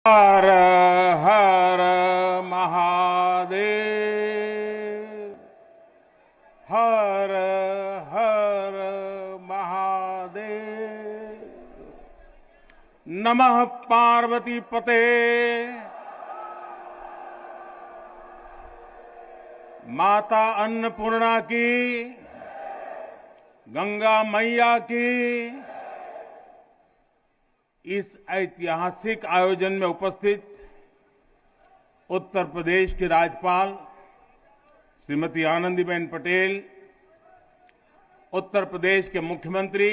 हर हर महादेव। हर हर महादेव। नमः पार्वती पते। माता अन्नपूर्णा की, गंगा मैया की। इस ऐतिहासिक आयोजन में उपस्थित उत्तर प्रदेश की राज्यपाल श्रीमती आनंदीबेन पटेल, उत्तर प्रदेश के मुख्यमंत्री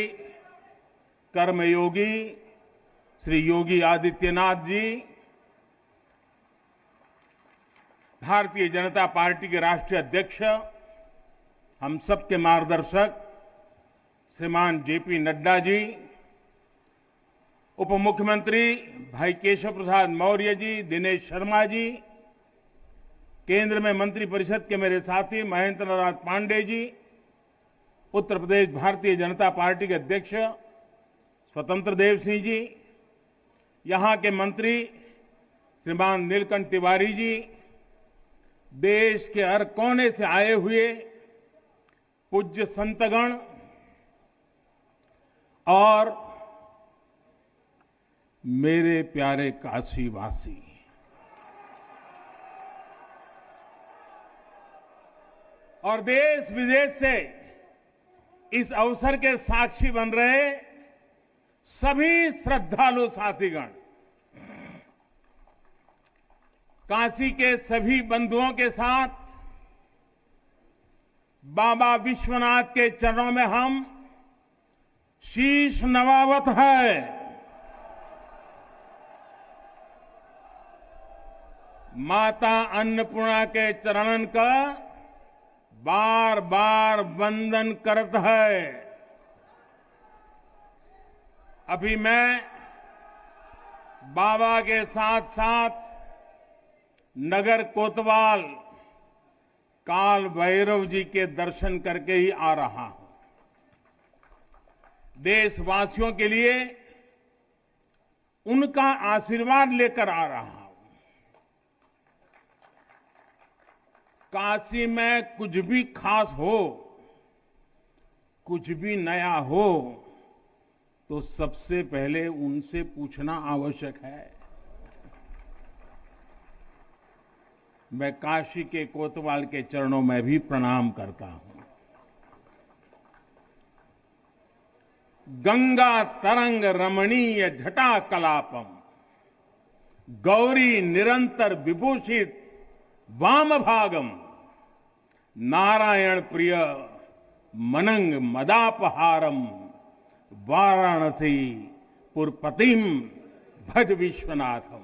कर्मयोगी श्री योगी आदित्यनाथ जी, भारतीय जनता पार्टी के राष्ट्रीय अध्यक्ष, हम सबके मार्गदर्शक श्रीमान जेपी नड्डा जी, उप मुख्यमंत्री भाई केशव प्रसाद मौर्य जी, दिनेश शर्मा जी, केंद्र में मंत्रिपरिषद के मेरे साथी महेंद्र नाथ पांडे जी, उत्तर प्रदेश भारतीय जनता पार्टी के अध्यक्ष स्वतंत्र देव सिंह जी, यहां के मंत्री श्रीमान नीलकंठ तिवारी जी, देश के हर कोने से आए हुए पूज्य संतगण और मेरे प्यारे काशीवासी, और देश विदेश से इस अवसर के साक्षी बन रहे सभी श्रद्धालु साथीगण, काशी के सभी बंधुओं के साथ बाबा विश्वनाथ के चरणों में हम शीश नवावत है। माता अन्नपूर्णा के चरणन का बार बार वंदन करत है। अभी मैं बाबा के साथ साथ नगर कोतवाल काल भैरव जी के दर्शन करके ही आ रहा हूं। देशवासियों के लिए उनका आशीर्वाद लेकर आ रहा हूं। काशी में कुछ भी खास हो, कुछ भी नया हो, तो सबसे पहले उनसे पूछना आवश्यक है। मैं काशी के कोतवाल के चरणों में भी प्रणाम करता हूं। गंगा तरंग रमणीय जटा कलापम, गौरी निरंतर विभूषित वाम भागम, नारायण प्रिय मनंग मदापहारम, वाराणसी पुरपतिम भज विश्वनाथम।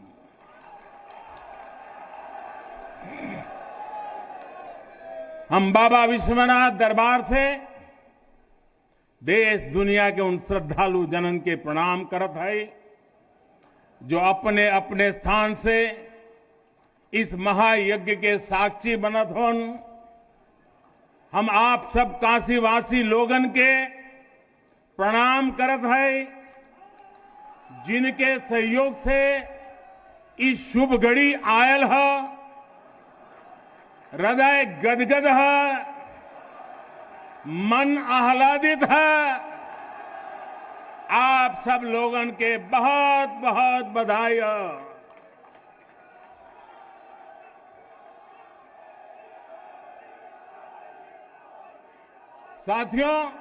हम बाबा विश्वनाथ दरबार से देश दुनिया के उन श्रद्धालु जनन के प्रणाम करत है जो अपने अपने स्थान से इस महायज्ञ के साक्षी बनत होन। हम आप सब काशीवासी लोगन के प्रणाम करत है, जिनके सहयोग से इस शुभ घड़ी आयल है। हृदय गदगद है, मन आह्लादित है। आप सब लोगन के बहुत बहुत बधाई है। साथियों,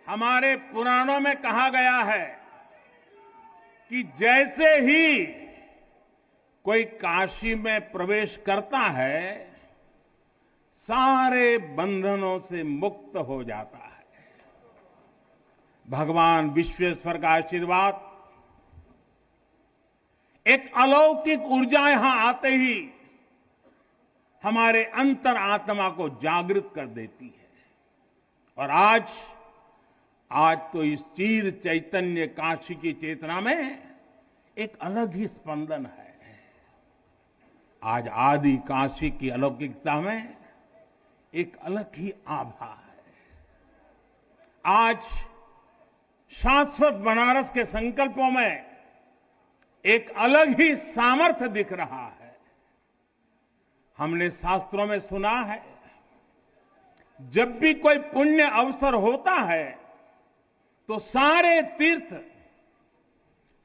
हमारे पुराणों में कहा गया है कि जैसे ही कोई काशी में प्रवेश करता है, सारे बंधनों से मुक्त हो जाता है। भगवान विश्वेश्वर का आशीर्वाद, एक अलौकिक ऊर्जा यहां आते ही हमारे अंतर आत्मा को जागृत कर देती है। और आज तो इस चीर चैतन्य काशी की चेतना में एक अलग ही स्पंदन है। आज आदि काशी की अलौकिकता में एक अलग ही आभा है। आज शाश्वत बनारस के संकल्पों में एक अलग ही सामर्थ्य दिख रहा है। हमने शास्त्रों में सुना है, जब भी कोई पुण्य अवसर होता है तो सारे तीर्थ,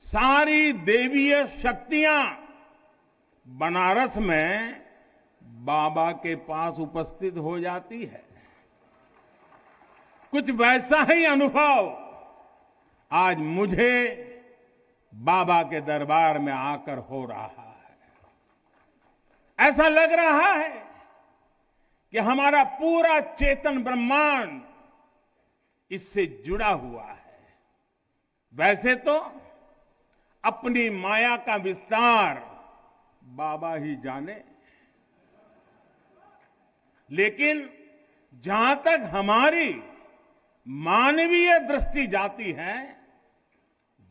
सारी देवीय शक्तियां बनारस में बाबा के पास उपस्थित हो जाती है। कुछ वैसा ही अनुभव आज मुझे बाबा के दरबार में आकर हो रहा है। ऐसा लग रहा है कि हमारा पूरा चेतन ब्रह्मांड इससे जुड़ा हुआ है। वैसे तो अपनी माया का विस्तार बाबा ही जाने, लेकिन जहां तक हमारी मानवीय दृष्टि जाती है,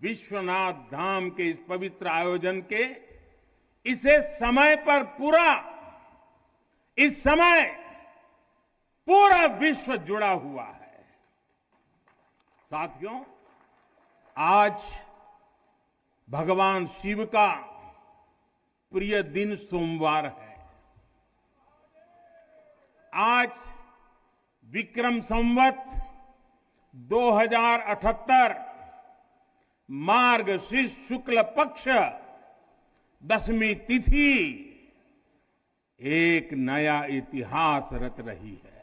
विश्वनाथ धाम के इस पवित्र आयोजन के इसे समय पर इस समय पूरा विश्व जुड़ा हुआ है। साथियों, आज भगवान शिव का प्रिय दिन सोमवार है। आज विक्रम संवत 2078 मार्गशीर्ष शुक्ल पक्ष 10वीं तिथि एक नया इतिहास रच रही है।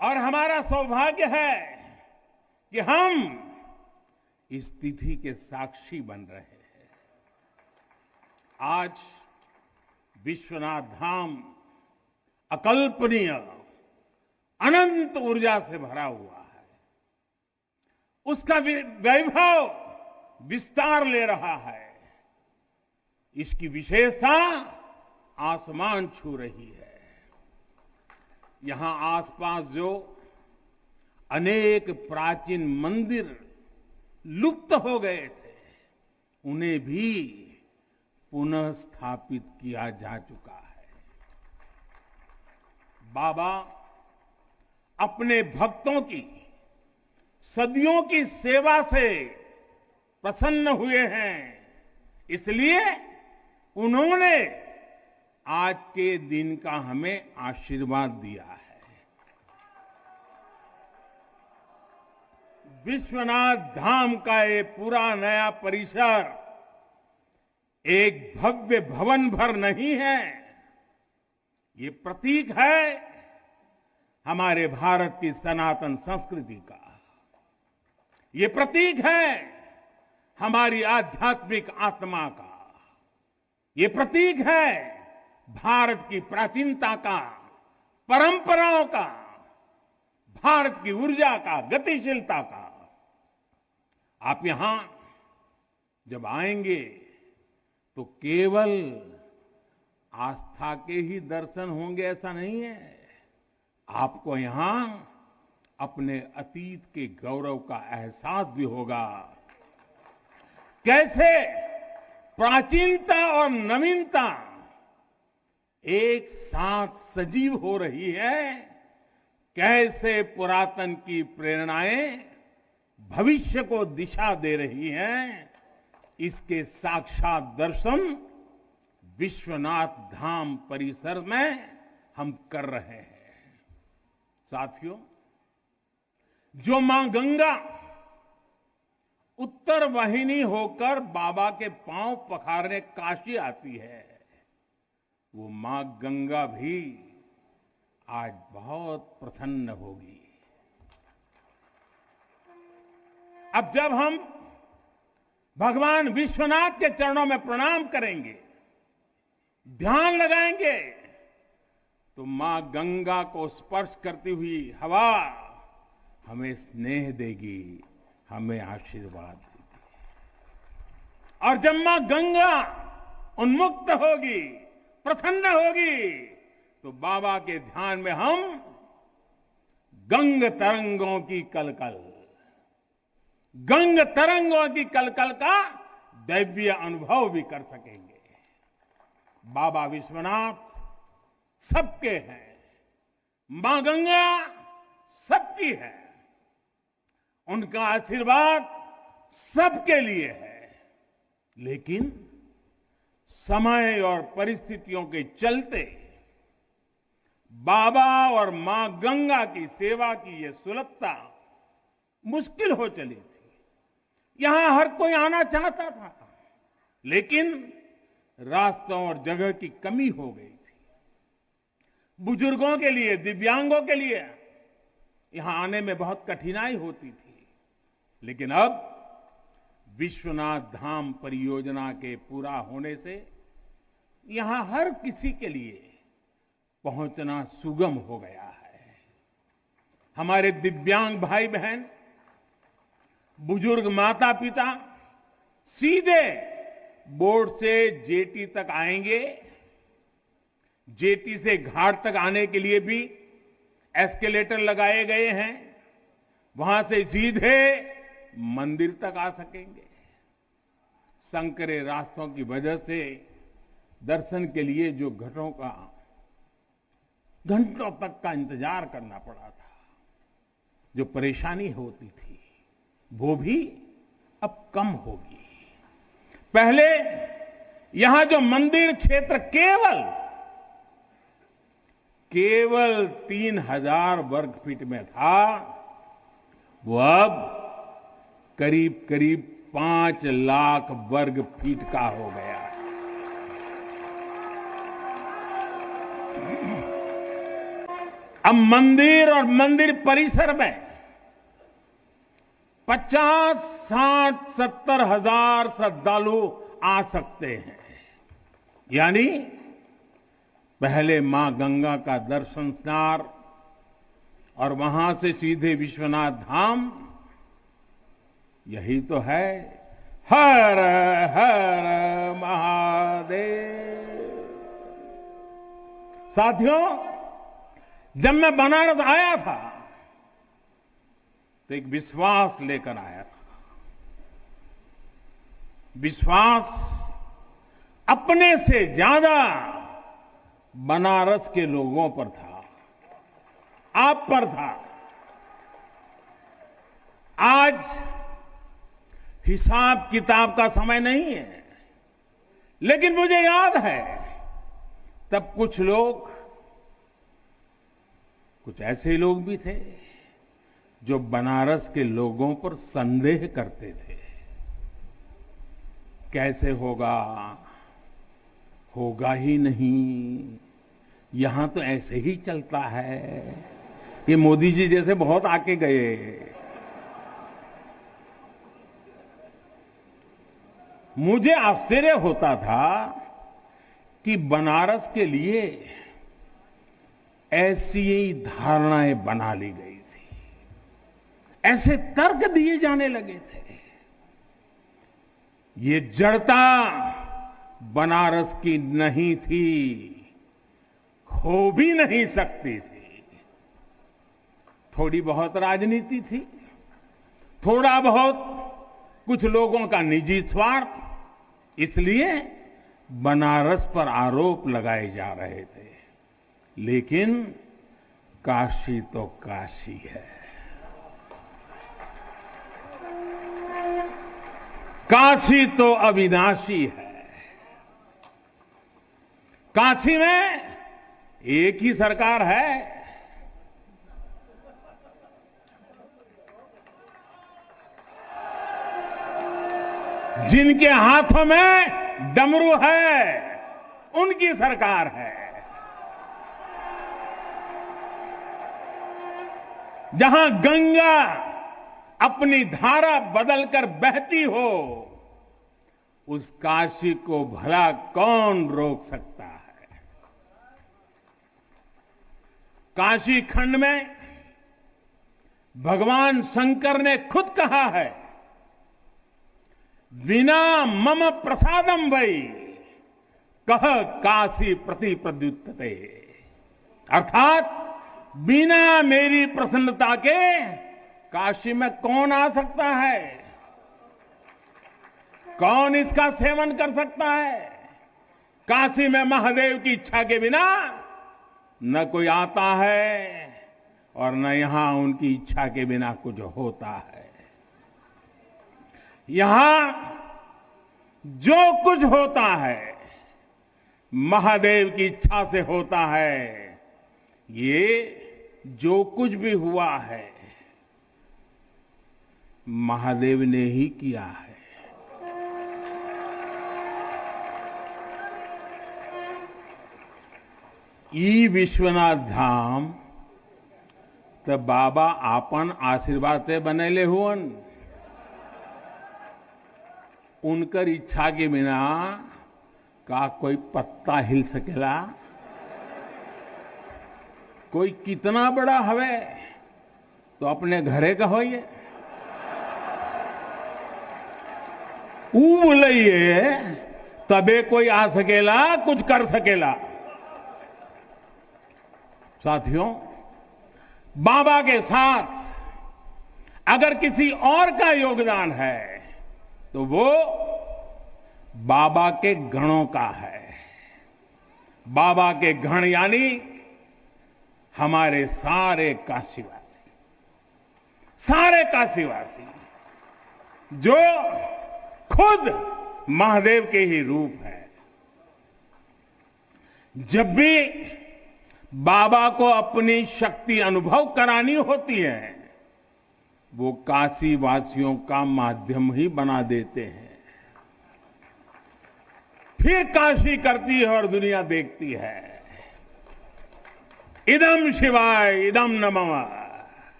और हमारा सौभाग्य है कि हम इस तिथि के साक्षी बन रहे हैं। आज विश्वनाथ धाम अकल्पनीय अनंत ऊर्जा से भरा हुआ है। उसका वैभव विस्तार ले रहा है। इसकी विशेषता आसमान छू रही है। यहां आसपास जो अनेक प्राचीन मंदिर लुप्त हो गए थे, उन्हें भी पुनः स्थापित किया जा चुका है। बाबा अपने भक्तों की सदियों की सेवा से प्रसन्न हुए हैं, इसलिए उन्होंने आज के दिन का हमें आशीर्वाद दिया है। विश्वनाथ धाम का ये पूरा नया परिसर एक भव्य भवन भर नहीं है, ये प्रतीक है हमारे भारत की सनातन संस्कृति का। ये प्रतीक है हमारी आध्यात्मिक आत्मा का। ये प्रतीक है भारत की प्राचीनता का, परंपराओं का, भारत की ऊर्जा का, गतिशीलता का। आप यहां जब आएंगे तो केवल आस्था के ही दर्शन होंगे ऐसा नहीं है। आपको यहां अपने अतीत के गौरव का एहसास भी होगा। कैसे प्राचीनता और नवीनता एक साथ सजीव हो रही है, कैसे पुरातन की प्रेरणाएं भविष्य को दिशा दे रही हैं, इसके साक्षात दर्शन विश्वनाथ धाम परिसर में हम कर रहे हैं। साथियों, जो मां गंगा उत्तर वाहिनी होकर बाबा के पांव पखारने काशी आती है, वो मां गंगा भी आज बहुत प्रसन्न होगी। अब जब हम भगवान विश्वनाथ के चरणों में प्रणाम करेंगे, ध्यान लगाएंगे, तो मां गंगा को स्पर्श करती हुई हवा हमें स्नेह देगी, हमें आशीर्वाद देगी। और जब मां गंगा उन्मुक्त होगी, प्रसन्न होगी, तो बाबा के ध्यान में हम गंग तरंगों की कलकल, गंग तरंगों की कलकल का दैवीय अनुभव भी कर सकेंगे। बाबा विश्वनाथ सबके हैं, मां गंगा सबकी है, उनका आशीर्वाद सबके लिए है। लेकिन समय और परिस्थितियों के चलते बाबा और मां गंगा की सेवा की ये सुलभता मुश्किल हो चली थी। यहां हर कोई आना चाहता था, लेकिन रास्तों और जगह की कमी हो गई थी। बुजुर्गों के लिए, दिव्यांगों के लिए यहां आने में बहुत कठिनाई होती थी। लेकिन अब विश्वनाथ धाम परियोजना के पूरा होने से यहां हर किसी के लिए पहुंचना सुगम हो गया है। हमारे दिव्यांग भाई बहन, बुजुर्ग माता पिता सीधे बोर्ड से जेटी तक आएंगे। जेटी से घाट तक आने के लिए भी एस्केलेटर लगाए गए हैं। वहां से सीधे मंदिर तक आ सकेंगे। संकरे रास्तों की वजह से दर्शन के लिए जो घंटों तक का इंतजार करना पड़ा था, जो परेशानी होती थी, वो भी अब कम होगी। पहले यहां जो मंदिर क्षेत्र केवल 3000 वर्ग फीट में था, वो अब करीब करीब 5 लाख वर्ग फीट का हो गया। अब मंदिर और मंदिर परिसर में 50, 60, 70 हजार श्रद्धालु आ सकते हैं। यानी पहले मां गंगा का दर्शन स्नान और वहां से सीधे विश्वनाथ धाम, यही तो है हर हर महादेव। साथियों, जब मैं बनारस आया था तो एक विश्वास लेकर आया था। विश्वास अपने से ज्यादा बनारस के लोगों पर था, आप पर था। आज हिसाब किताब का समय नहीं है, लेकिन मुझे याद है तब कुछ ऐसे लोग भी थे जो बनारस के लोगों पर संदेह करते थे। कैसे होगा ही नहीं, यहां तो ऐसे ही चलता है। ये मोदी जी जैसे बहुत आके गए। मुझे आश्चर्य होता था कि बनारस के लिए ऐसी ही धारणाएं बना ली गई थी, ऐसे तर्क दिए जाने लगे थे। ये जड़ता बनारस की नहीं थी, हो भी नहीं सकती थी। थोड़ी बहुत राजनीति थी, थोड़ा बहुत कुछ लोगों का निजी स्वार्थ, इसलिए बनारस पर आरोप लगाए जा रहे थे। लेकिन काशी तो काशी है, काशी तो अविनाशी है। काशी में एक ही सरकार है, जिनके हाथों में डमरू है, उनकी सरकार है। जहां गंगा अपनी धारा बदलकर बहती हो, उस काशी को भला कौन रोक सकता है। काशी खंड में भगवान शंकर ने खुद कहा है, विना मम प्रसादम वै कह काशी प्रति प्रद्युत्ते, अर्थात बिना मेरी प्रसन्नता के काशी में कौन आ सकता है, कौन इसका सेवन कर सकता है। काशी में महादेव की इच्छा के बिना न कोई आता है और न यहां उनकी इच्छा के बिना कुछ होता है। यहां जो कुछ होता है महादेव की इच्छा से होता है। ये जो कुछ भी हुआ है महादेव ने ही किया है। ई विश्वनाथ धाम तो बाबा आपन आशीर्वाद से बनेले हुअन। उनकर इच्छा के बिना का कोई पत्ता हिल सकेला? कोई कितना बड़ा हवे तो अपने घरे का होइए, बोलिए तबे कोई आ सकेला, कुछ कर सकेला। साथियों, बाबा के साथ अगर किसी और का योगदान है तो वो बाबा के गणों का है। बाबा के गण यानी हमारे सारे काशीवासी जो खुद महादेव के ही रूप है। जब भी बाबा को अपनी शक्ति अनुभव करानी होती है वो काशी वासियों का माध्यम ही बना देते हैं। फिर काशी करती है और दुनिया देखती है। इदम शिवाय इदम नमः,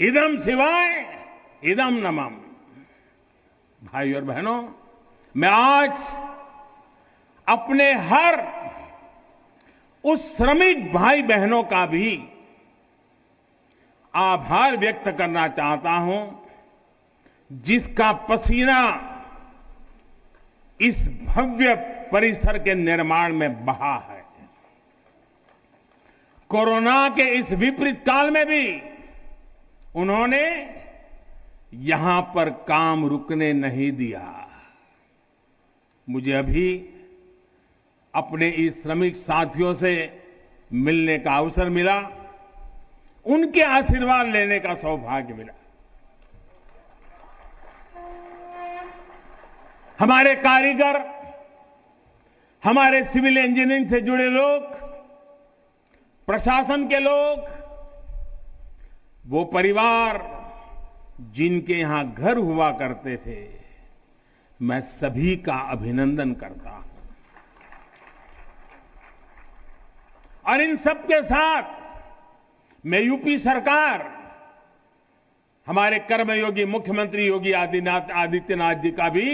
इदम शिवाय इदम नमः। भाई और बहनों, मैं आज अपने हर उस श्रमिक भाई बहनों का भी आभार व्यक्त करना चाहता हूं जिसका पसीना इस भव्य परिसर के निर्माण में बहा है। कोरोना के इस विपरीत काल में भी उन्होंने यहां पर काम रुकने नहीं दिया। मुझे अभी अपने इस श्रमिक साथियों से मिलने का अवसर मिला, उनके आशीर्वाद लेने का सौभाग्य मिला। हमारे कारीगर, हमारे सिविल इंजीनियरिंग से जुड़े लोग, प्रशासन के लोग, वो परिवार जिनके यहां घर हुआ करते थे, मैं सभी का अभिनंदन करता हूं। और इन सबके साथ मैं यूपी सरकार, हमारे कर्मयोगी मुख्यमंत्री योगी आदित्यनाथ जी का भी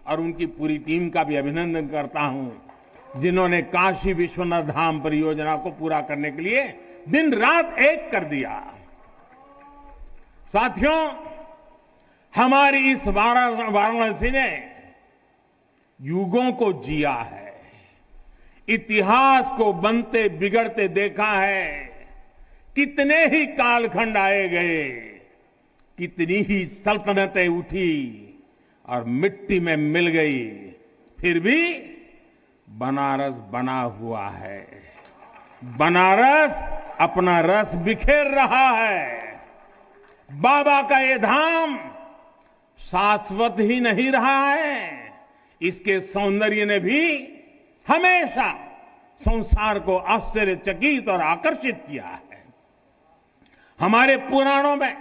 और उनकी पूरी टीम का भी अभिनंदन करता हूं जिन्होंने काशी विश्वनाथ धाम परियोजना को पूरा करने के लिए दिन रात एक कर दिया। साथियों, हमारी इस वाराणसी ने युगों को जिया है, इतिहास को बनते बिगड़ते देखा है। कितने ही कालखंड आए गए, कितनी ही सल्तनतें उठी और मिट्टी में मिल गई, फिर भी बनारस बना हुआ है। बनारस अपना रस बिखेर रहा है। बाबा का ये धाम शाश्वत ही नहीं रहा है, इसके सौंदर्य ने भी हमेशा संसार को आश्चर्यचकित और आकर्षित किया है। हमारे पुराणों में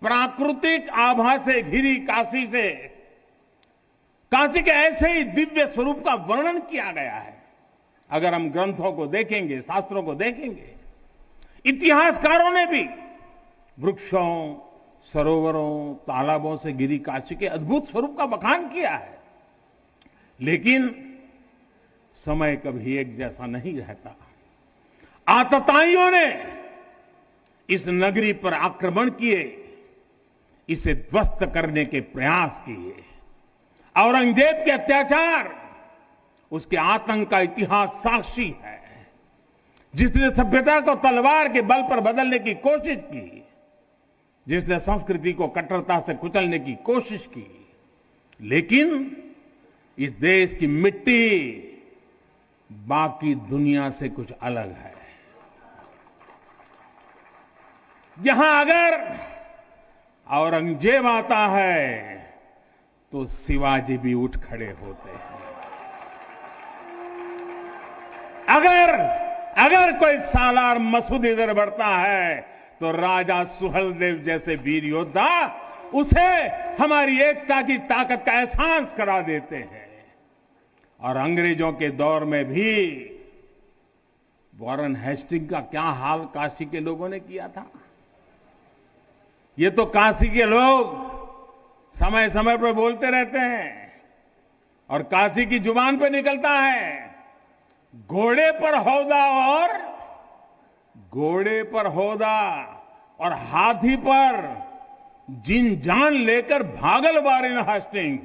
प्राकृतिक आभा से घिरी काशी के ऐसे ही दिव्य स्वरूप का वर्णन किया गया है। अगर हम ग्रंथों को देखेंगे, शास्त्रों को देखेंगे, इतिहासकारों ने भी वृक्षों, सरोवरों, तालाबों से घिरी काशी के अद्भुत स्वरूप का बखान किया है। लेकिन समय कभी एक जैसा नहीं रहता। आतताइयों ने इस नगरी पर आक्रमण किए, इसे ध्वस्त करने के प्रयास किए। औरंगजेब के अत्याचार, उसके आतंक का इतिहास साक्षी है। जिसने सभ्यता को तलवार के बल पर बदलने की कोशिश की, जिसने संस्कृति को कट्टरता से कुचलने की कोशिश की, लेकिन इस देश की मिट्टी बाकी दुनिया से कुछ अलग है। यहां अगर औरंगजेब आता है तो शिवाजी भी उठ खड़े होते हैं। अगर कोई सालार मसूद इधर बढ़ता है तो राजा सुहेलदेव जैसे वीर योद्धा उसे हमारी एकता की ताकत का एहसास करा देते हैं। और अंग्रेजों के दौर में भी वॉरेन हेस्टिंग का क्या हाल काशी के लोगों ने किया था। ये तो काशी के लोग समय समय पर बोलते रहते हैं और काशी की जुबान पे निकलता है, घोड़े पर हौदा और हाथी पर जिन जान लेकर भागल वॉरेन हेस्टिंग।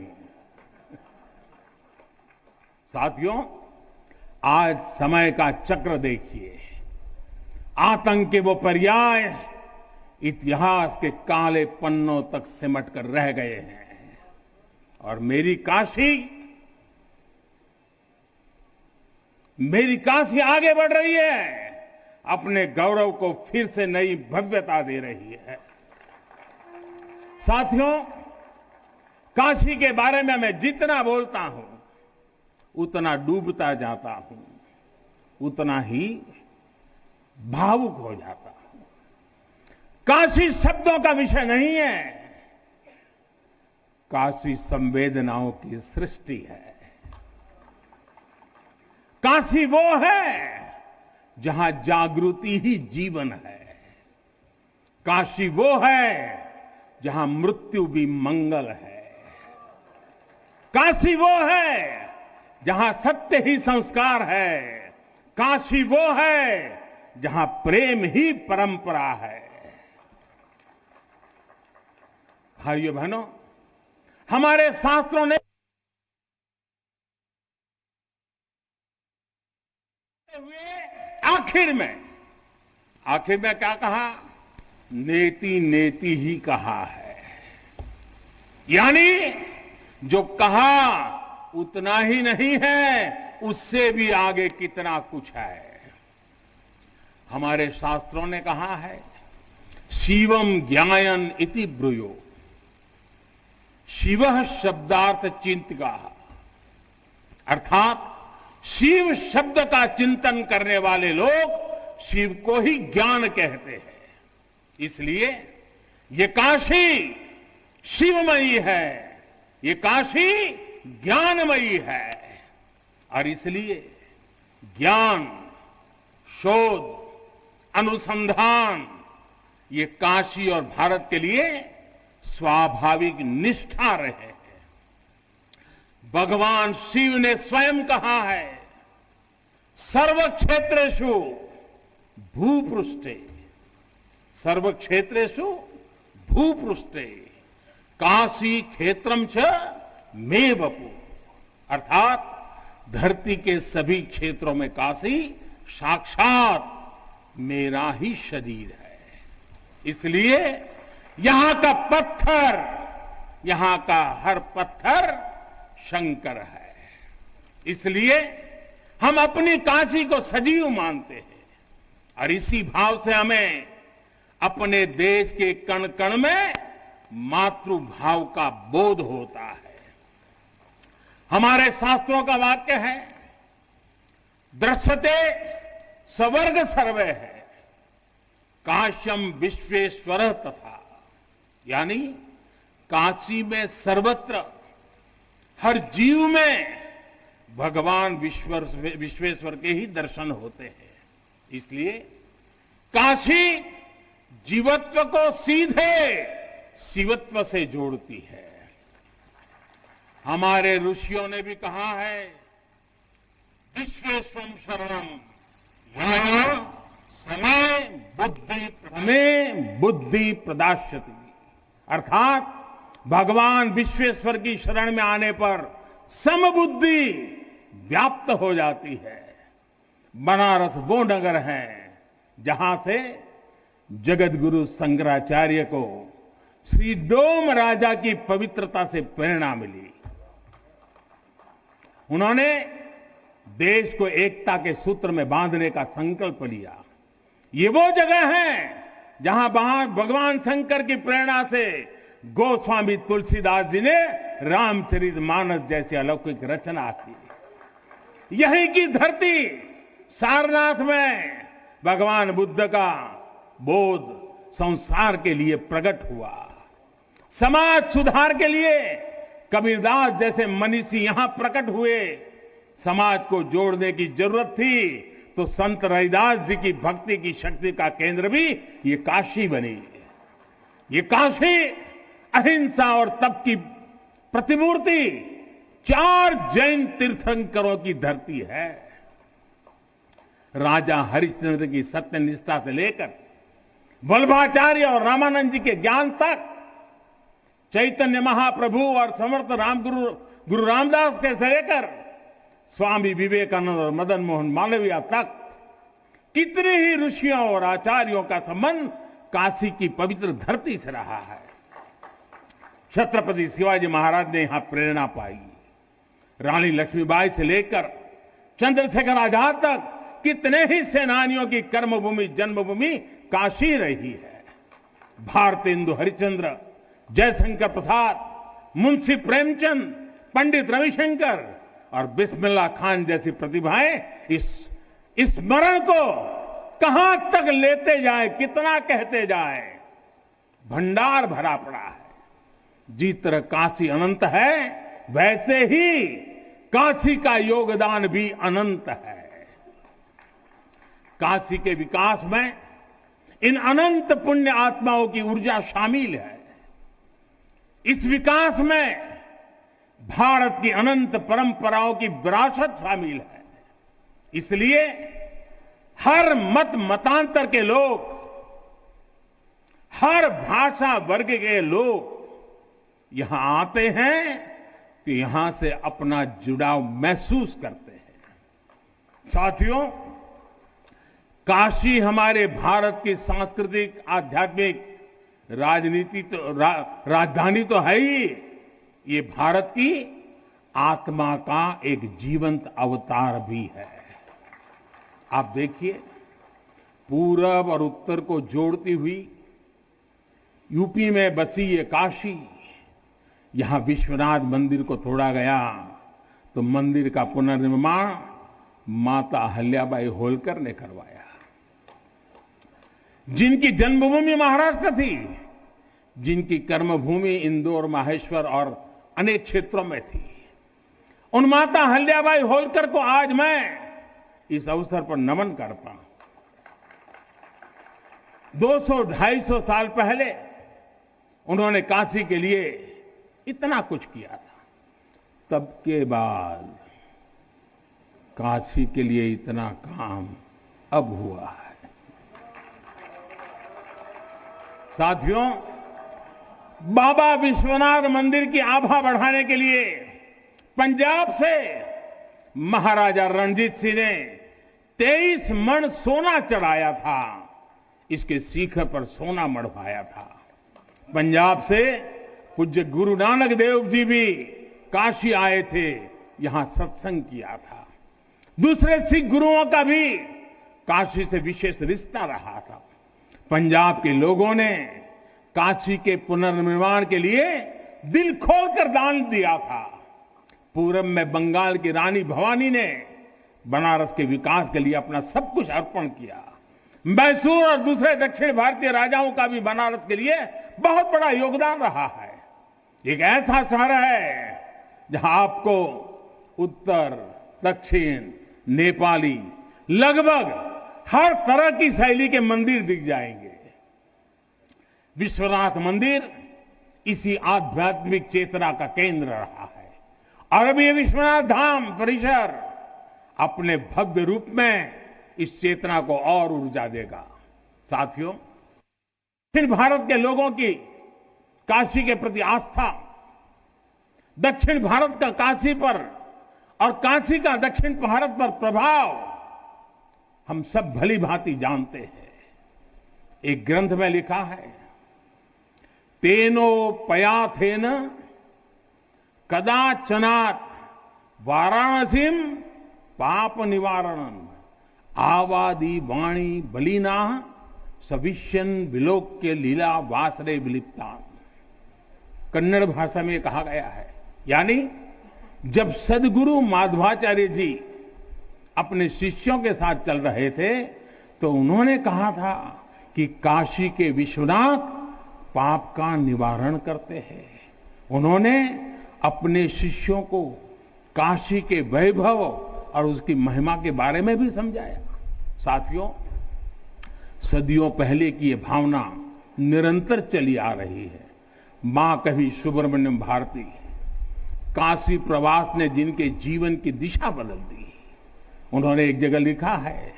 साथियों, आज समय का चक्र देखिए, आतंक के वो पर्याय इतिहास के काले पन्नों तक सिमट कर रह गए हैं और मेरी काशी आगे बढ़ रही है, अपने गौरव को फिर से नई भव्यता दे रही है। साथियों, काशी के बारे में मैं जितना बोलता हूं उतना डूबता जाता हूं, उतना ही भावुक हो जाता हूं। काशी शब्दों का विषय नहीं है, काशी संवेदनाओं की सृष्टि है। काशी वो है जहां जागृति ही जीवन है। काशी वो है जहां मृत्यु भी मंगल है। काशी वो है जहां सत्य ही संस्कार है। काशी वो है जहां प्रेम ही परंपरा है। भाइयों बहनों, हमारे शास्त्रों ने आखिर में क्या कहा? नेति नेति ही कहा है। यानी जो कहा उतना ही नहीं है, उससे भी आगे कितना कुछ है। हमारे शास्त्रों ने कहा है, शिवम ज्ञायन इति ब्रूयो, शिवः शब्दार्थ चिंतका, अर्थात शिव शब्द का चिंतन करने वाले लोग शिव को ही ज्ञान कहते हैं। इसलिए ये काशी शिवमयी है, ये काशी ज्ञानमयी है। और इसलिए ज्ञान, शोध, अनुसंधान ये काशी और भारत के लिए स्वाभाविक निष्ठा रहे हैं। भगवान शिव ने स्वयं कहा है, सर्व क्षेत्रेषु भूपृष्ठे, सर्व क्षेत्रेषु भूपृष्ठे काशी क्षेत्रम च मे वपु, अर्थात धरती के सभी क्षेत्रों में काशी साक्षात मेरा ही शरीर है। इसलिए यहां का पत्थर, यहां का हर पत्थर शंकर है। इसलिए हम अपनी काशी को सजीव मानते हैं और इसी भाव से हमें अपने देश के कण कण में मातृभाव का बोध होता है। हमारे शास्त्रों का वाक्य है, दृश्यते स्वर्ग सर्वे है, काश्यम विश्वेश्वर तथा, यानी काशी में सर्वत्र हर जीव में भगवान विश्वेश्वर के ही दर्शन होते हैं। इसलिए काशी जीवत्व को सीधे शिवत्व से जोड़ती है। हमारे ऋषियों ने भी कहा है, विश्वेश्वरम शरणम समय बुद्धि प्रदास्यति, अर्थात भगवान विश्वेश्वर की शरण में आने पर समबुद्धि व्याप्त हो जाती है। बनारस वो नगर है जहां से जगत गुरु शंकराचार्य को श्री डोम राजा की पवित्रता से प्रेरणा मिली। उन्होंने देश को एकता के सूत्र में बांधने का संकल्प लिया। ये वो जगह है जहां भगवान शंकर की प्रेरणा से गोस्वामी तुलसीदास जी ने रामचरितमानस जैसी अलौकिक रचना की। यहीं की धरती सारनाथ में भगवान बुद्ध का बोध संसार के लिए प्रकट हुआ। समाज सुधार के लिए कबीरदास जैसे मनीषी यहां प्रकट हुए। समाज को जोड़ने की जरूरत थी तो संत रविदास जी की भक्ति की शक्ति का केंद्र भी ये काशी बनी। ये काशी अहिंसा और तप की प्रतिमूर्ति 4 जैन तीर्थंकरों की धरती है। राजा हरिश्चंद्र की सत्यनिष्ठा से लेकर वल्लभाचार्य और रामानंद जी के ज्ञान तक, चैतन्य महाप्रभु और समर्थ गुरु रामदास के से लेकर स्वामी विवेकानंद और मदन मोहन मालवीय तक कितने ही ऋषियों और आचार्यों का संबंध काशी की पवित्र धरती से रहा है। छत्रपति शिवाजी महाराज ने यहां प्रेरणा पाई। रानी लक्ष्मीबाई से लेकर चंद्रशेखर आजाद तक कितने ही सेनानियों की कर्मभूमि जन्मभूमि काशी रही है। भारतेंदु हरिश्चंद्र, जयशंकर प्रसाद, मुंशी प्रेमचंद, पंडित रविशंकर और बिस्मिल्लाह खान जैसी प्रतिभाएं इस स्मरण को कहां तक लेते जाए, कितना कहते जाए, भंडार भरा पड़ा है। जिस तरह काशी अनंत है वैसे ही काशी का योगदान भी अनंत है। काशी के विकास में इन अनंत पुण्य आत्माओं की ऊर्जा शामिल है। इस विकास में भारत की अनंत परंपराओं की विरासत शामिल है। इसलिए हर मत मतांतर के लोग, हर भाषा वर्ग के लोग यहां आते हैं तो यहां से अपना जुड़ाव महसूस करते हैं। साथियों, काशी हमारे भारत की सांस्कृतिक, आध्यात्मिक, राजधानी तो है ही, ये भारत की आत्मा का एक जीवंत अवतार भी है। आप देखिए, पूरब और उत्तर को जोड़ती हुई यूपी में बसी ये काशी, यहां विश्वनाथ मंदिर को तोड़ा गया तो मंदिर का पुनर्निर्माण माता अहल्याबाई होलकर ने करवाया। जिनकी जन्मभूमि महाराष्ट्र थी, जिनकी कर्मभूमि इंदौर, माहेश्वर और अनेक क्षेत्रों में थी, उन माता अहल्याबाई होलकर को आज मैं इस अवसर पर नमन करता हूं। 200-250 साल पहले उन्होंने काशी के लिए इतना कुछ किया था, तब के बाद काशी के लिए इतना काम अब हुआ है। साथियों, बाबा विश्वनाथ मंदिर की आभा बढ़ाने के लिए पंजाब से महाराजा रणजीत सिंह ने 23 मण सोना चढ़ाया था। इसके शिखर पर सोना मढ़वाया था। पंजाब से पूज्य गुरु नानक देव जी भी काशी आए थे, यहां सत्संग किया था। दूसरे सिख गुरुओं का भी काशी से विशेष रिश्ता रहा था। पंजाब के लोगों ने काशी के पुनर्निर्माण के लिए दिल खोलकर दान दिया था। पूरब में बंगाल की रानी भवानी ने बनारस के विकास के लिए अपना सब कुछ अर्पण किया। मैसूर और दूसरे दक्षिण भारतीय राजाओं का भी बनारस के लिए बहुत बड़ा योगदान रहा है। एक ऐसा शहर है जहां आपको उत्तर, दक्षिण, नेपाली, लगभग हर तरह की शैली के मंदिर दिख जाएंगे। विश्वनाथ मंदिर इसी आध्यात्मिक चेतना का केंद्र रहा है और अब ये विश्वनाथ धाम परिसर अपने भव्य रूप में इस चेतना को और ऊर्जा देगा। साथियों, दक्षिण भारत के लोगों की काशी के प्रति आस्था, दक्षिण भारत का काशी पर और काशी का दक्षिण भारत पर प्रभाव हम सब भली भांति जानते हैं। एक ग्रंथ में लिखा है, तेनो पयाथेन कदाचनात् वाराणसीम पाप निवारणम आवादी वाणी बलिना सविष्यन विलोक्य लीला वासरे विलिप्ता, कन्नड़ भाषा में कहा गया है। यानी जब सदगुरु माधवाचार्य जी अपने शिष्यों के साथ चल रहे थे तो उन्होंने कहा था कि काशी के विश्वनाथ पाप का निवारण करते हैं। उन्होंने अपने शिष्यों को काशी के वैभव और उसकी महिमा के बारे में भी समझाया। साथियों, सदियों पहले की ये भावना निरंतर चली आ रही है। मां कवि सुब्रमण्यम भारती काशी प्रवास ने जिनके जीवन की दिशा बदल दी, उन्होंने एक जगह लिखा है,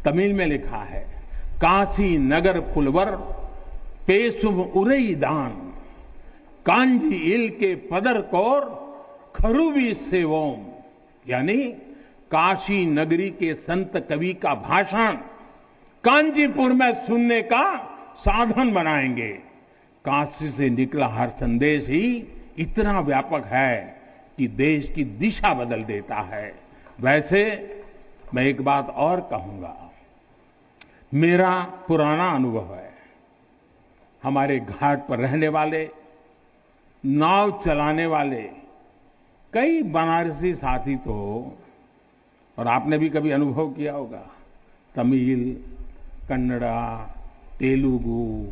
तमिल में लिखा है, काशी नगर पुलवर पेशुम उरई दान, कांजी इल के पदर कौर खरूबी सेवोम। यानी काशी नगरी के संत कवि का भाषण कांचीपुर में सुनने का साधन बनाएंगे। काशी से निकला हर संदेश ही इतना व्यापक है कि देश की दिशा बदल देता है। वैसे मैं एक बात और कहूंगा, मेरा पुराना अनुभव है। हमारे घाट पर रहने वाले, नाव चलाने वाले कई बनारसी साथी तो, और आपने भी कभी अनुभव किया होगा, तमिल, कन्नड़ा, तेलुगु,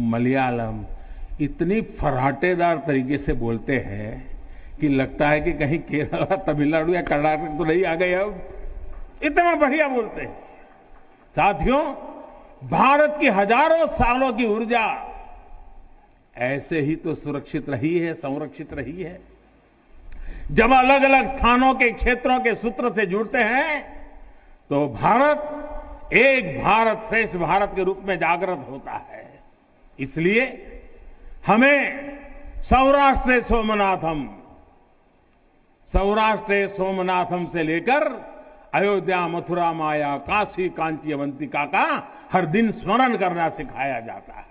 मलयालम इतनी फर्राटेदार तरीके से बोलते हैं कि लगता है कि कहीं केरला, तमिलनाडु या कर्नाटक तो नहीं आ गए। अब इतना बढ़िया बोलते हैं। साथियों, भारत की हजारों सालों की ऊर्जा ऐसे ही तो सुरक्षित रही है, संरक्षित रही है। जब अलग अलग स्थानों के क्षेत्रों के सूत्र से जुड़ते हैं तो भारत एक भारत श्रेष्ठ भारत के रूप में जागृत होता है। इसलिए हमें सौराष्ट्र सोमनाथम से लेकर अयोध्या, मथुरा, माया, काशी, कांची, अवंतिका का हर दिन स्मरण करना सिखाया जाता है।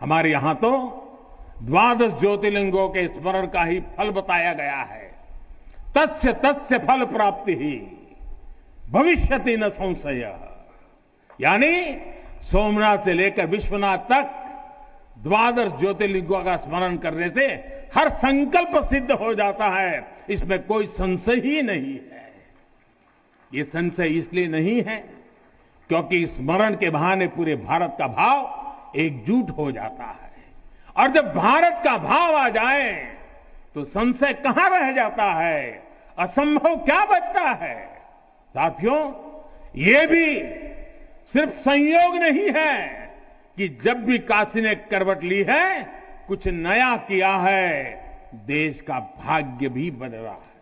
हमारे यहां तो 12 ज्योतिर्लिंगों के स्मरण का ही फल बताया गया है। तस्य तस्य फल प्राप्ति ही भविष्यति न संशय। यानी सोमनाथ से लेकर विश्वनाथ तक 12 ज्योतिर्लिंगों का स्मरण करने से हर संकल्प सिद्ध हो जाता है, इसमें कोई संशय ही नहीं है। ये संशय इसलिए नहीं है क्योंकि स्मरण के बहाने पूरे भारत का भाव एकजुट हो जाता है, और जब भारत का भाव आ जाए तो संशय कहां रह जाता है, असंभव क्या बचता है। साथियों, ये भी सिर्फ संयोग नहीं है कि जब भी काशी ने करवट ली है, कुछ नया किया है, देश का भाग्य भी बदला है।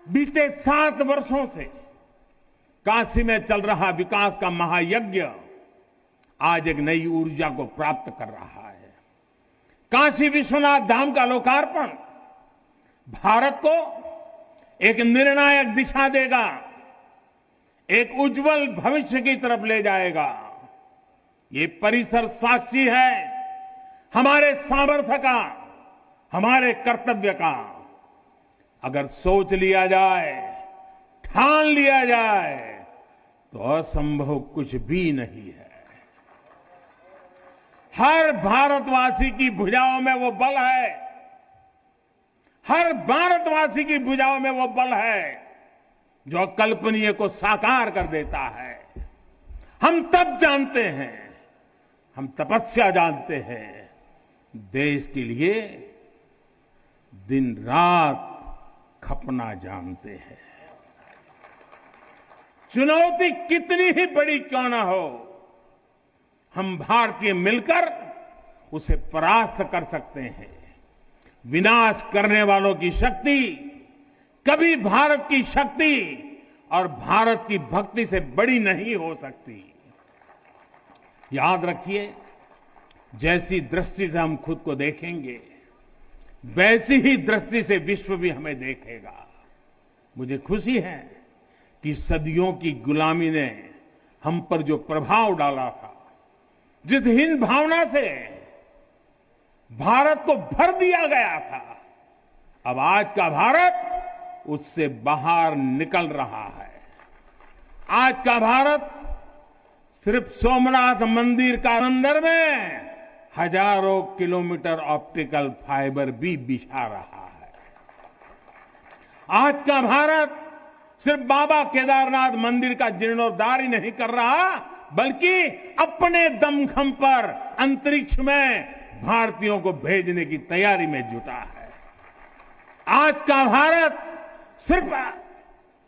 बीते 7 वर्षों से काशी में चल रहा विकास का महायज्ञ आज एक नई ऊर्जा को प्राप्त कर रहा है। काशी विश्वनाथ धाम का लोकार्पण भारत को एक निर्णायक दिशा देगा, एक उज्जवल भविष्य की तरफ ले जाएगा। ये परिसर साक्षी है हमारे सामर्थ्य का, हमारे कर्तव्य का। अगर सोच लिया जाए, ठान लिया जाए तो असंभव कुछ भी नहीं है। हर भारतवासी की भुजाओं में वो बल है, हर भारतवासी की भुजाओं में वो बल है जो अकल्पनीय को साकार कर देता है। हम तप जानते हैं, हम तपस्या जानते हैं, देश के लिए दिन रात खपना जानते हैं। चुनौती कितनी ही बड़ी क्यों ना हो, हम भारतीय मिलकर उसे परास्त कर सकते हैं। विनाश करने वालों की शक्ति कभी भारत की शक्ति और भारत की भक्ति से बड़ी नहीं हो सकती। याद रखिए, जैसी दृष्टि से हम खुद को देखेंगे, वैसी ही दृष्टि से विश्व भी हमें देखेगा। मुझे खुशी है कि सदियों की गुलामी ने हम पर जो प्रभाव डाला था, जिस हीन भावना से भारत को भर दिया गया था, अब आज का भारत उससे बाहर निकल रहा है। आज का भारत सिर्फ सोमनाथ मंदिर का अंदर में हजारों किलोमीटर ऑप्टिकल फाइबर भी बिछा रहा है। आज का भारत सिर्फ बाबा केदारनाथ मंदिर का जीर्णोद्धार ही नहीं कर रहा, बल्कि अपने दमखम पर अंतरिक्ष में भारतीयों को भेजने की तैयारी में जुटा है। आज का भारत सिर्फ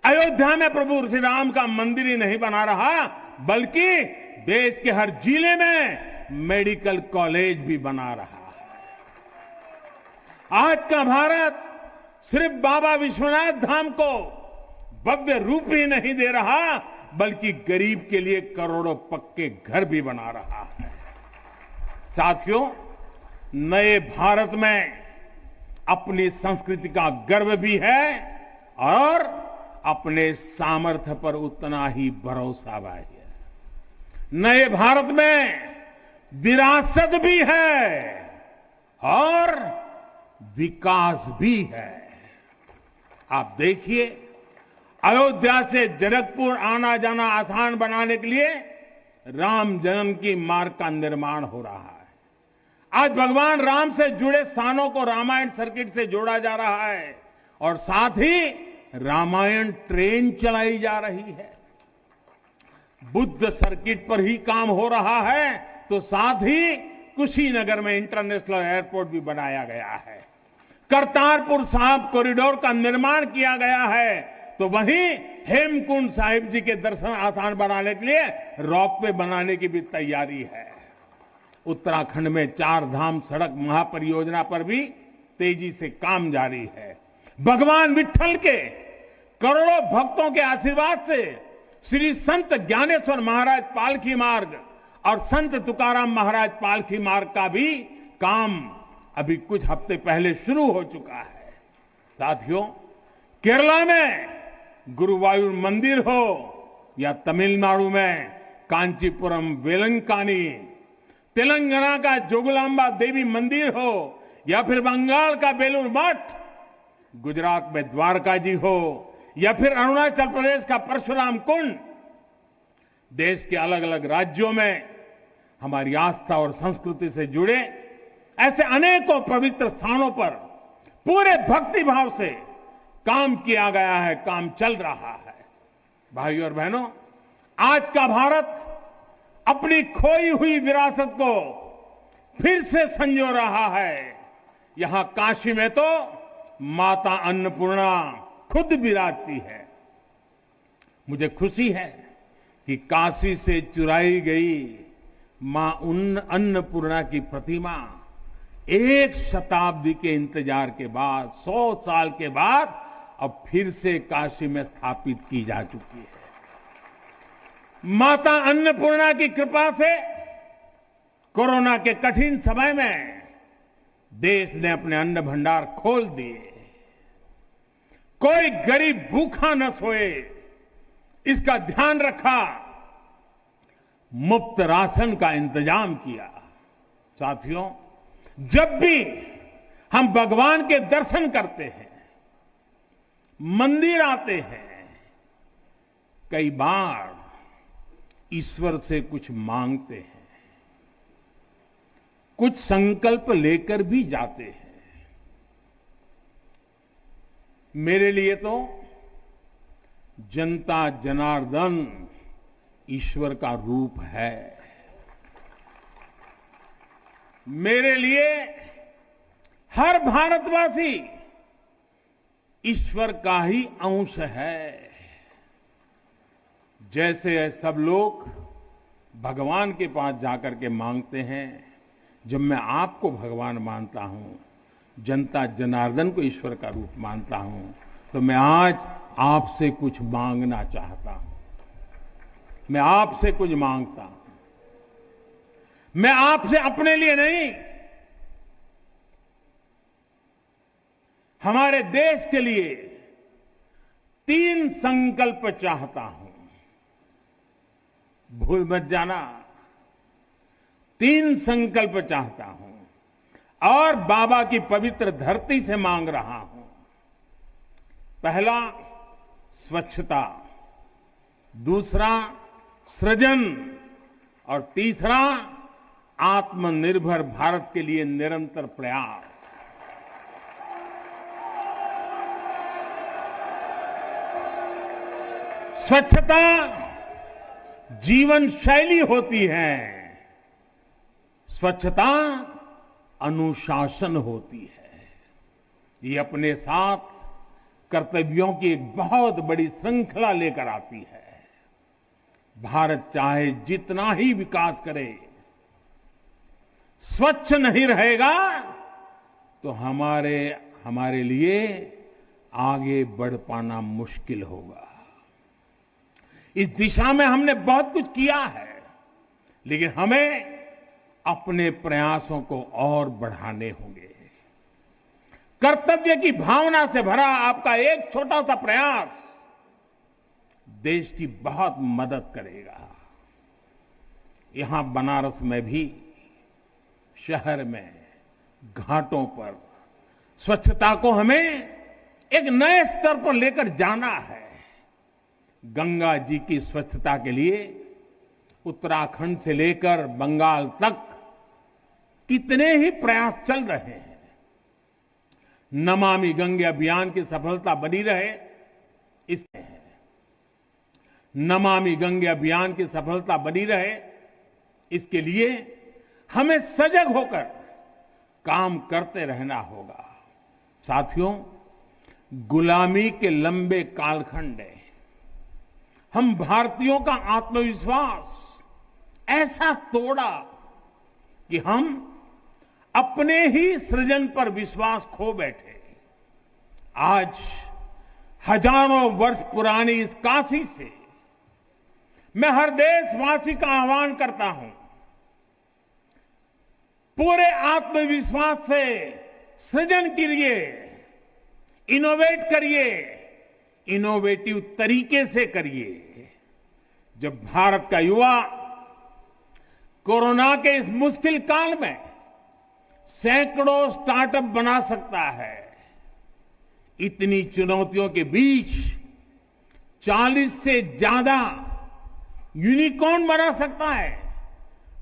अयोध्या में प्रभु श्री राम का मंदिर ही नहीं बना रहा, बल्कि देश के हर जिले में मेडिकल कॉलेज भी बना रहा है। आज का भारत सिर्फ बाबा विश्वनाथ धाम को भव्य रूप ही नहीं दे रहा, बल्कि गरीब के लिए करोड़ों पक्के घर भी बना रहा है। साथियों, नए भारत में अपनी संस्कृति का गर्व भी है और अपने सामर्थ्य पर उतना ही भरोसा भी है। नए भारत में विरासत भी है और विकास भी है। आप देखिए, अयोध्या से जनकपुर आना जाना आसान बनाने के लिए राम जन्म की मार्ग का निर्माण हो रहा है। आज भगवान राम से जुड़े स्थानों को रामायण सर्किट से जोड़ा जा रहा है और साथ ही रामायण ट्रेन चलाई जा रही है। बुद्ध सर्किट पर ही काम हो रहा है, तो साथ ही कुशीनगर में इंटरनेशनल एयरपोर्ट भी बनाया गया है। करतारपुर साहिब कॉरिडोर का निर्माण किया गया है, तो वहीं हेमकुंड साहिब जी के दर्शन आसान बनाने के लिए रॉपवे बनाने की भी तैयारी है। उत्तराखंड में 4 धाम सड़क महापरियोजना पर भी तेजी से काम जारी है। भगवान विट्ठल के करोड़ों भक्तों के आशीर्वाद से श्री संत ज्ञानेश्वर महाराज पालकी मार्ग और संत तुकाराम महाराज पालकी मार्ग का भी काम अभी कुछ हफ्ते पहले शुरू हो चुका है। साथियों, केरला में गुरुवायूर मंदिर हो या तमिलनाडु में कांचीपुरम वेलंकानी, तेलंगाना का जोगलांबा देवी मंदिर हो या फिर बंगाल का बेलूर मठ, गुजरात में द्वारका जी हो या फिर अरुणाचल प्रदेश का परशुराम कुंड, देश के अलग अलग राज्यों में हमारी आस्था और संस्कृति से जुड़े ऐसे अनेकों पवित्र स्थानों पर पूरे भक्ति भाव से काम किया गया है, काम चल रहा है। भाइयों और बहनों, आज का भारत अपनी खोई हुई विरासत को फिर से संजो रहा है। यहां काशी में तो माता अन्नपूर्णा खुद विराजती है। मुझे खुशी है कि काशी से चुराई गई मां अन्नपूर्णा की प्रतिमा 1 शताब्दी के इंतजार के बाद, 100 साल के बाद अब फिर से काशी में स्थापित की जा चुकी है। माता अन्नपूर्णा की कृपा से कोरोना के कठिन समय में देश ने अपने अन्न भंडार खोल दिए। कोई गरीब भूखा न सोए, इसका ध्यान रखा। मुफ्त राशन का इंतजाम किया। साथियों, जब भी हम भगवान के दर्शन करते हैं, मंदिर आते हैं, कई बार ईश्वर से कुछ मांगते हैं, कुछ संकल्प लेकर भी जाते हैं। मेरे लिए तो जनता जनार्दन ईश्वर का रूप है। मेरे लिए हर भारतवासी ईश्वर का ही अंश है। जैसे सब लोग भगवान के पास जाकर के मांगते हैं, जब मैं आपको भगवान मानता हूं, जनता जनार्दन को ईश्वर का रूप मानता हूं, तो मैं आज आपसे कुछ मांगना चाहता हूं। मैं आपसे कुछ मांगता हूं। मैं आपसे अपने लिए नहीं, हमारे देश के लिए 3 संकल्प चाहता हूं। भूल मत जाना, 3 संकल्प चाहता हूं और बाबा की पवित्र धरती से मांग रहा हूं। पहला, स्वच्छता। दूसरा सृजन और तीसरा आत्मनिर्भर भारत के लिए निरंतर प्रयास। स्वच्छता जीवन शैली होती है, स्वच्छता अनुशासन होती है। ये अपने साथ कर्तव्यों की एक बहुत बड़ी श्रृंखला लेकर आती है। भारत चाहे जितना ही विकास करे, स्वच्छ नहीं रहेगा तो हमारे लिए आगे बढ़ पाना मुश्किल होगा। इस दिशा में हमने बहुत कुछ किया है, लेकिन हमें अपने प्रयासों को और बढ़ाने होंगे। कर्तव्य की भावना से भरा आपका एक छोटा सा प्रयास देश की बहुत मदद करेगा। यहां बनारस में भी, शहर में, घाटों पर स्वच्छता को हमें एक नए स्तर पर लेकर जाना है। गंगा जी की स्वच्छता के लिए उत्तराखंड से लेकर बंगाल तक कितने ही प्रयास चल रहे हैं। नमामि गंगे अभियान की सफलता बनी रहे, नमामि गंगे अभियान की सफलता बनी रहे, इसके लिए हमें सजग होकर काम करते रहना होगा। साथियों, गुलामी के लंबे कालखंड में हम भारतीयों का आत्मविश्वास ऐसा तोड़ा कि हम अपने ही सृजन पर विश्वास खो बैठे। आज हजारों वर्ष पुरानी इस काशी से मैं हर देशवासी का आह्वान करता हूं, पूरे आत्मविश्वास से सृजन करिए, इनोवेट करिए, इनोवेटिव तरीके से करिए। जब भारत का युवा कोरोना के इस मुश्किल काल में सैकड़ों स्टार्टअप बना सकता है, इतनी चुनौतियों के बीच 40 से ज्यादा यूनिकॉर्न बना सकता है,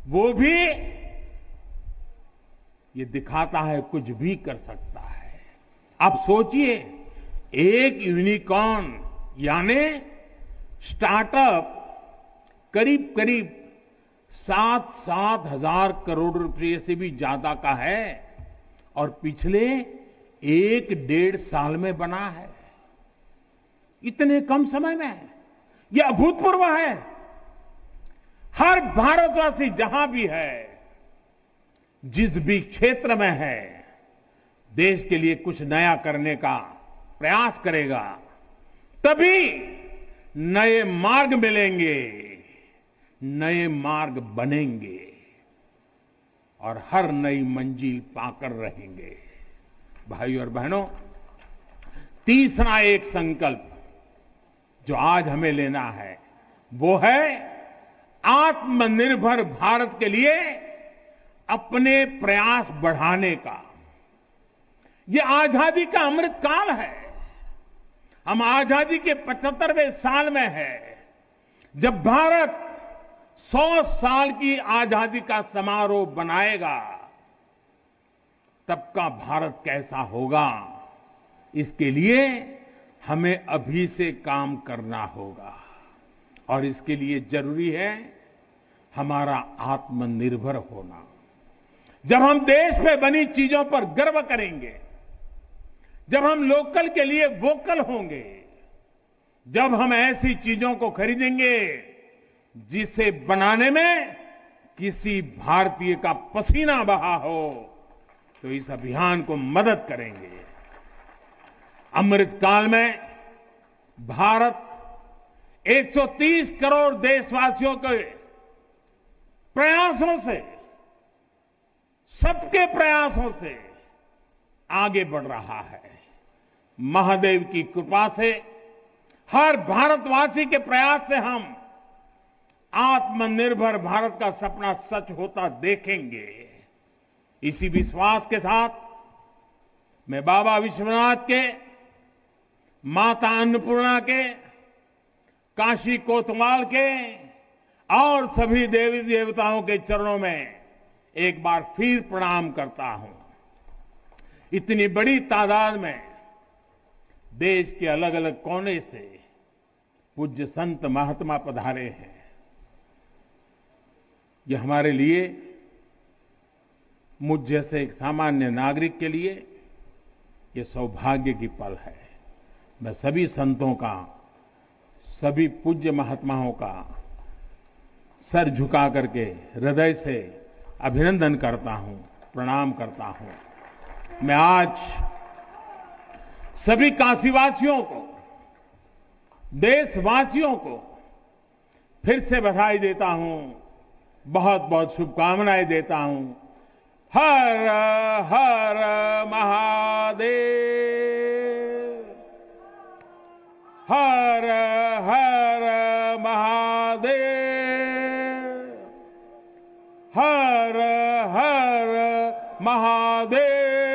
वो भी ये दिखाता है कुछ भी कर सकता है। आप सोचिए, एक यूनिकॉर्न यानी स्टार्टअप करीब करीब 7-7 हजार करोड़ रुपए से भी ज्यादा का है और पिछले 1-1.5 साल में बना है। इतने कम समय में यह अभूतपूर्व है। हर भारतवासी जहां भी है, जिस भी क्षेत्र में है, देश के लिए कुछ नया करने का प्रयास करेगा, तभी नए मार्ग मिलेंगे, नए मार्ग बनेंगे और हर नई मंजिल पाकर रहेंगे। भाइयों और बहनों, तीसरा एक संकल्प जो आज हमें लेना है वो है आत्मनिर्भर भारत के लिए अपने प्रयास बढ़ाने का। ये आजादी का अमृत काल है। हम आजादी के 75वें साल में है। जब भारत 100 साल की आजादी का समारोह बनाएगा, तब का भारत कैसा होगा, इसके लिए हमें अभी से काम करना होगा। और इसके लिए जरूरी है हमारा आत्मनिर्भर होना। जब हम देश में बनी चीजों पर गर्व करेंगे, जब हम लोकल के लिए वोकल होंगे, जब हम ऐसी चीजों को खरीदेंगे जिसे बनाने में किसी भारतीय का पसीना बहा हो, तो इस अभियान को मदद करेंगे। अमृत काल में भारत 130 करोड़ देशवासियों के प्रयासों से, सबके प्रयासों से आगे बढ़ रहा है। महादेव की कृपा से, हर भारतवासी के प्रयास से हम आत्मनिर्भर भारत का सपना सच होता देखेंगे। इसी विश्वास के साथ मैं बाबा विश्वनाथ के, माता अन्नपूर्णा के, काशी कोतवाल के और सभी देवी देवताओं के चरणों में एक बार फिर प्रणाम करता हूं। इतनी बड़ी तादाद में देश के अलग अलग कोने से पूज्य संत महात्मा पधारे हैं। यह हमारे लिए, मुझ जैसे एक सामान्य नागरिक के लिए ये सौभाग्य की पल है। मैं सभी संतों का, सभी पूज्य महात्माओं का सर झुका करके हृदय से अभिनंदन करता हूं, प्रणाम करता हूं। मैं आज सभी काशीवासियों को, देशवासियों को फिर से बधाई देता हूं, बहुत बहुत शुभकामनाएं देता हूं। हर हर महादेव, हर हर महादेव, हर हर महादेव।